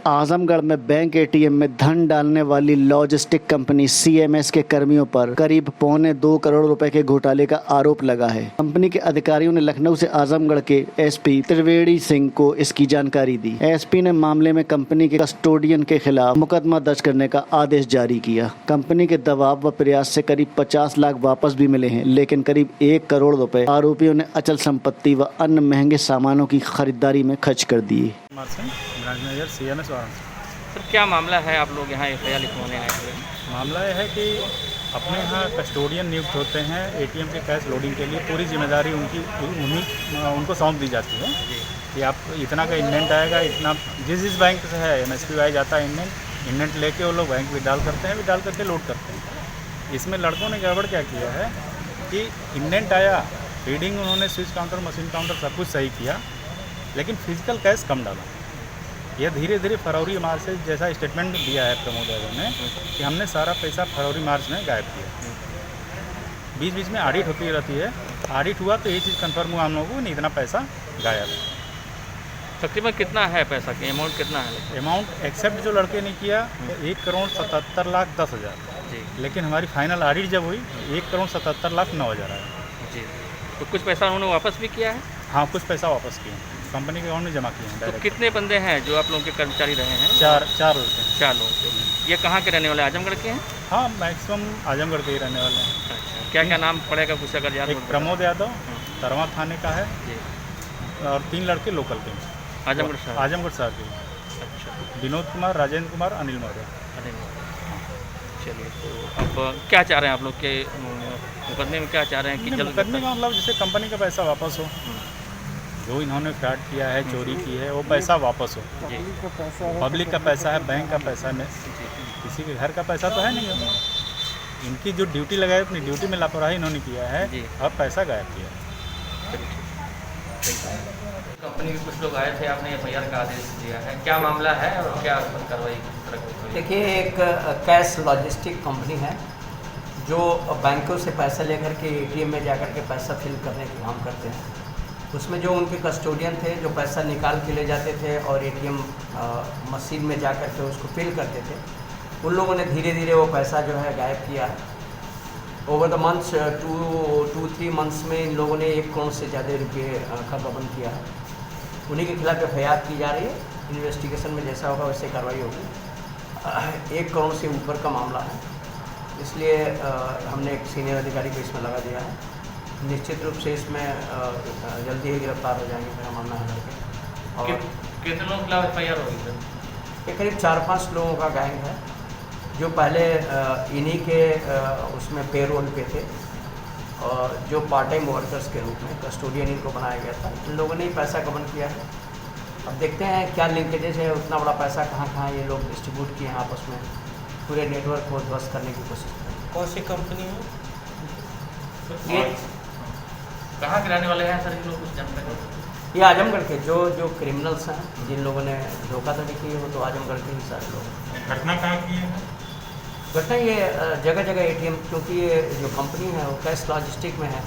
आजमगढ़ में bank ATM में धन डालने वाली लॉजिस्टिक कंपनी सीएमएस के कर्मियों पर करीब 1.25 करोड़ रुपए के घोटाले का आरोप लगा है। कंपनी के अधिकारियों ने लखनऊ से आजमगढ़ के एसपी त्रिवेणी सिंह को इसकी जानकारी दी। एसपी ने मामले में कंपनी के कस्टोडियन के खिलाफ मुकदमा दर्ज करने का आदेश जारी किया। कंपनी के दबाव व प्रयास से करीब 50 लाख वापस भी मिले हैं, लेकिन करीब 1 करोड़ रुपए आरोपियों ने अचल संपत्ति व अन्य महंगे सामानों की खरीदारी में खर्च कर दिए। सीएमएस वाराणसी। सर क्या मामला है, आप लोग यहाँ एफआईआर लिखवाने आए हुए? मामला यह है कि अपने यहाँ कस्टोडियन नियुक्त होते हैं एटीएम के कैश लोडिंग के लिए। पूरी जिम्मेदारी उनको सौंप दी जाती है कि आप इतना का इंडेंट आएगा, इतना जिस बैंक से है MSPY जाता है इंडेंट लेके वो लोग बैंक विड्रॉल करते हैं, विड्रॉल करके लोड करते हैं। इसमें लड़कों ने गड़बड़ क्या किया है कि इंडेंट आया, रीडिंग उन्होंने स्विच काउंटर, मशीन काउंटर सब कुछ सही किया, लेकिन फिजिकल कैश कम डाला। यह धीरे धीरे फरवरी मार्च से, जैसा स्टेटमेंट दिया है प्रमोद यादव ने कि हमने सारा पैसा फरवरी मार्च में गायब किया। बीच बीच में ऑडिट होती रहती है, ऑडिट हुआ तो ये चीज़ कंफर्म हुआ हम लोगों को नहीं, इतना पैसा गायब है। तकरीबन कितना है पैसा की अमाउंट कितना है? अमाउंट एक्सेप्ट जो लड़के ने किया 1,77,10,000 जी, लेकिन हमारी फाइनल ऑडिट जब हुई 1,77,09,000 आया। जी, तो कुछ पैसा उन्होंने वापस भी किया है? हाँ, कुछ पैसा वापस किए, कंपनी के अकाउंट में जमा किए हैं तो डायरेक्ट। कितने बंदे हैं जो आप लोगों के कर्मचारी रहे हैं? चार लड़के हैं। 4 लोग। ये कहाँ के रहने वाले, आजमगढ़ के हैं? हाँ, मैक्सिमम आजमगढ़ के ही रहने वाले हैं। अच्छा, क्या क्या नाम पड़ेगा कुछ अगर याद एक हो तो? प्रमोद यादव तरवा थाने का है जी, और 3 लड़के लोकल के हैं, आजमगढ़ शहर। आजमगढ़ शहर के। अच्छा, विनोद कुमार, राजेंद्र कुमार, अनिल मौर्य। अरे चलिए, तो अब क्या चाह रहे हैं आप लोग के मुकदमे में? क्या चाह रहे हैं कि जल्द मुकदमे का मतलब जैसे कंपनी का पैसा वापस हो, जो इन्होंने फ्रॉड किया है, चोरी की है, वो पैसा वापस हो। जी, पब्लिक का पैसा है, बैंक का पैसा है, किसी के घर का पैसा तो है नहीं है। इनकी जो ड्यूटी लगाई, अपनी ड्यूटी में लापरवाही इन्होंने किया है, जी। अब पैसा गायब किया। कंपनी के कुछ लोग आए थे, आपने एफआईआर का आदेश दिया है, क्या मामला है और क्या कार्रवाई किस तरह की? देखिए, एक कैश लॉजिस्टिक कंपनी है जो बैंकों से पैसा लेकर के एटीएम में जाकर के पैसा फिल करने का काम करते हैं। उसमें जो उनके कस्टोडियन थे जो पैसा निकाल के ले जाते थे और एटीएम मशीन में जाकर के उसको फिल करते थे, उन लोगों ने धीरे धीरे वो पैसा जो है गायब किया है। ओवर द मंथ्स 2-3 मंथ्स में इन लोगों ने 1 करोड़ से ज़्यादा रुपये का गबन किया है। उन्हीं के खिलाफ एफआईआर की जा रही है। इन्वेस्टिगेशन में जैसा होगा वैसे कार्रवाई होगी। 1 करोड़ से ऊपर का मामला है, इसलिए हमने एक सीनियर अधिकारी को इसमें लगा दिया है। निश्चित रूप से इसमें जल्दी ही गिरफ्तार हो जाएंगे, मेरा मानना है लड़के। और कितने लोगों के खिलाफ एफआईआर होगी सर? ये करीब 4-5 लोगों का गैंग है जो पहले इन्हीं के उसमें पेरोल पे थे और जो पार्ट टाइम वर्कर्स के रूप में कस्टोडियन इनको बनाया गया था। इन लोगों ने ही पैसा गबन किया है। अब देखते हैं क्या लिंकेजेस है, उतना बड़ा पैसा कहाँ कहाँ ये लोग डिस्ट्रीब्यूट किए हैं आपस में, पूरे नेटवर्क को ध्वस्त करने की कोशिश करें। कौन सी कंपनी है ये कहाँ के रहने वाले हैं सर, इन लोग कुछ जानकारी? ये आजमगढ़ के जो क्रिमिनल्स हैं, जिन लोगों ने धोखाधड़ी की है, वो तो आजमगढ़ के ही सारे लोग हैं। घटना कहाँ की है? घटना ये जगह जगह एटीएम, क्योंकि ये जो कंपनी है वो कैश लॉजिस्टिक में है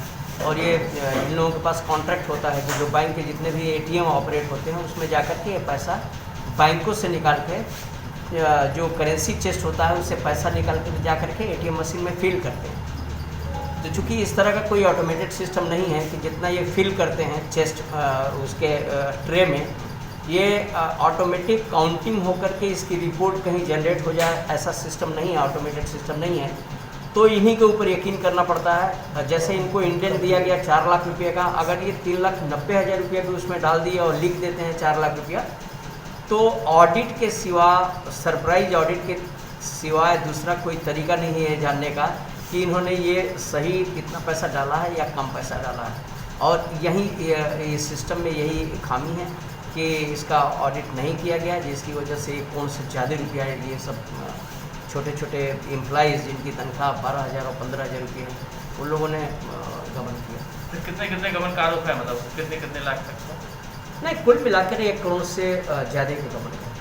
और ये इन लोगों के पास कॉन्ट्रैक्ट होता है कि जो बैंक के जितने भी एटीएम ऑपरेट होते हैं उसमें जाकर के पैसा बैंकों से निकाल के जो करेंसी चेस्ट होता है उससे पैसा निकाल के जा करके एटीएम मशीन में फिल करते हैं। तो चूँकि इस तरह का कोई ऑटोमेटेड सिस्टम नहीं है कि जितना ये फिल करते हैं चेस्ट उसके ट्रे में, ये ऑटोमेटिक काउंटिंग होकर के इसकी रिपोर्ट कहीं जनरेट हो जाए, ऐसा सिस्टम नहीं है, ऑटोमेटेड सिस्टम नहीं है। तो इन्हीं के ऊपर यकीन करना पड़ता है। जैसे इनको इंडेंट दिया गया 4 लाख रुपये का, अगर ये 3,90,000 रुपये भी उसमें डाल दिए और लिख देते हैं 4 लाख रुपया, तो ऑडिट के सिवा, सरप्राइज ऑडिट के सिवाय दूसरा कोई तरीका नहीं है जानने का कि इन्होंने ये सही कितना पैसा डाला है या कम पैसा डाला है। और यही ये सिस्टम में यही खामी है कि इसका ऑडिट नहीं किया गया, जिसकी वजह से 1 करोड़ से ज़्यादा रुपया ये सब छोटे छोटे एम्प्लॉइज़ जिनकी तनख्वाह 12,000 और 15,000 रुपये है, उन लोगों ने गबन किया। तो कितने गबन का आरोप है, मतलब कितने लाख तक? नहीं, कुल मिलाकर 1 करोड़ से ज़्यादा के गबन किया।